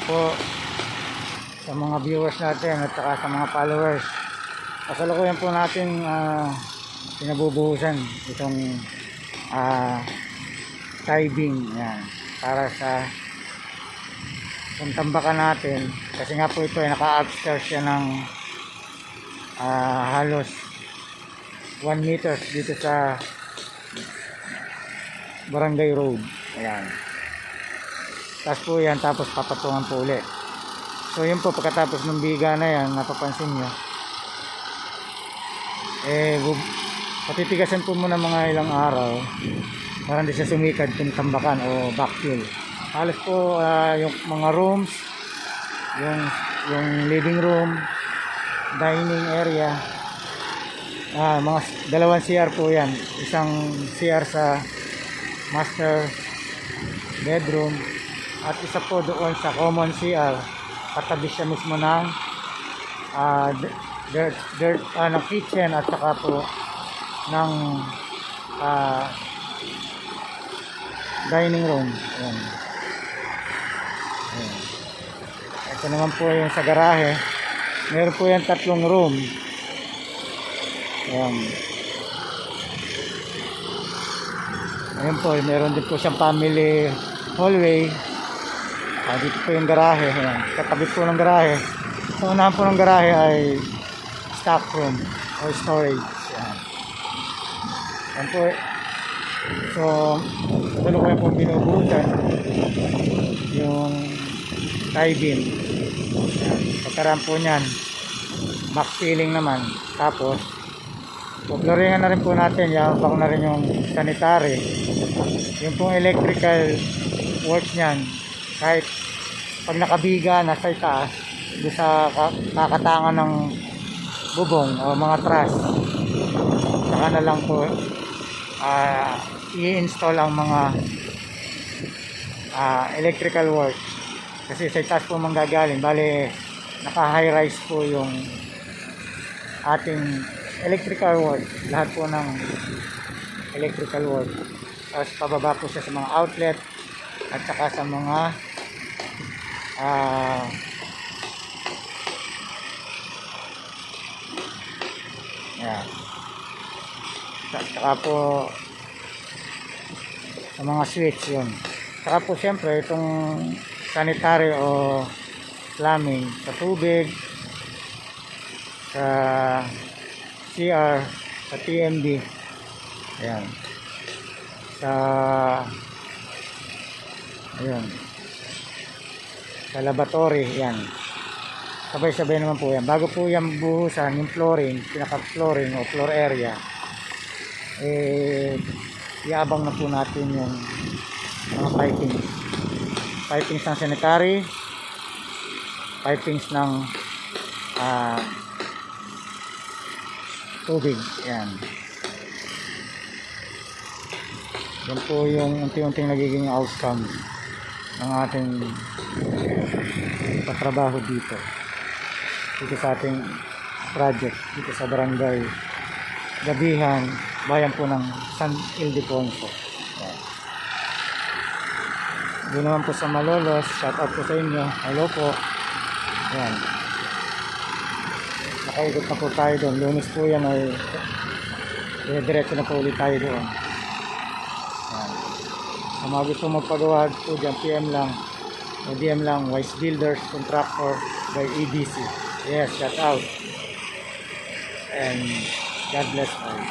po sa mga viewers natin at saka sa mga followers. Kasalukuyan po natin pinabubuhusan itong tithing, yan, para sa tambakan natin, kasi nga po ito ay naka-upstairs siya ng halos 1 meters dito sa Barangay Road. Ayan, tapos po yan, tapos papatungan po ulit. So yun po, pagkatapos ng biga na yan, napapansin nyo, patitigasan po muna mga ilang araw para hindi siya sumikad kung tambakan o backfill. Halos po yung mga rooms, yung living room, dining area, mga dalawang CR po yan. Isang CR sa master bedroom at isa po doon sa common CR. Katabi siya mismo ng ng kitchen at saka po ng dining room. Ayan. Ayan. Ito naman po yung sa garahe. Meron po yan 3 room. Ayan. Ayan po, meron din po siyang family hallway. Dito po yung garahe. Ayan. Katabi po ng garahe. Sa unahan po ng garahe ay stock room or storage. Ayan. Ayan po. So, tuloy ko yan po binubuhusan yung tie beam. Pagkaraan po nyan, backfilling naman. Tapos puploringan na rin po natin, yabak na rin yung sanitary, yung pong electrical works nyan. Kahit pag nakabiga nasa itaas doon sa kakatangan ng bubong o mga truss, saka na lang po i-install ang mga electrical work, kasi sa itaas po manggagaling. Bale, naka high rise po yung ating electrical work, lahat po ng electrical work. Tapos pababa po siya sa mga outlet at saka sa mga saka po sa mga switch yun. Saka po siyempre itong sanitary o plumbing sa tubig, sa CR, sa TMB, ayan, sa laboratory, yan, sabay-sabay naman po yan. Bago po yan buhusan yung flooring, pinaka-flooring o floor area, iabang na po natin yung mga pipings ng sanitary, pipings ng tubig. Yan po yung unti-unting nagiging outcome ng ating patrabaho dito sa ating project dito sa Barangay Gabihan, bayan po ng San Ildefonso. Doon naman po sa Malolos, shout out po sa inyo, hello po. Yan, nakaikot na po tayo doon. Lunes po yan ay diretso na po ulit tayo doon. Yan, sa mga gusto magpagawa po dyan, PM lang o DM lang, Wise Builders Contractor by EDC. Yes, shout out and God bless all.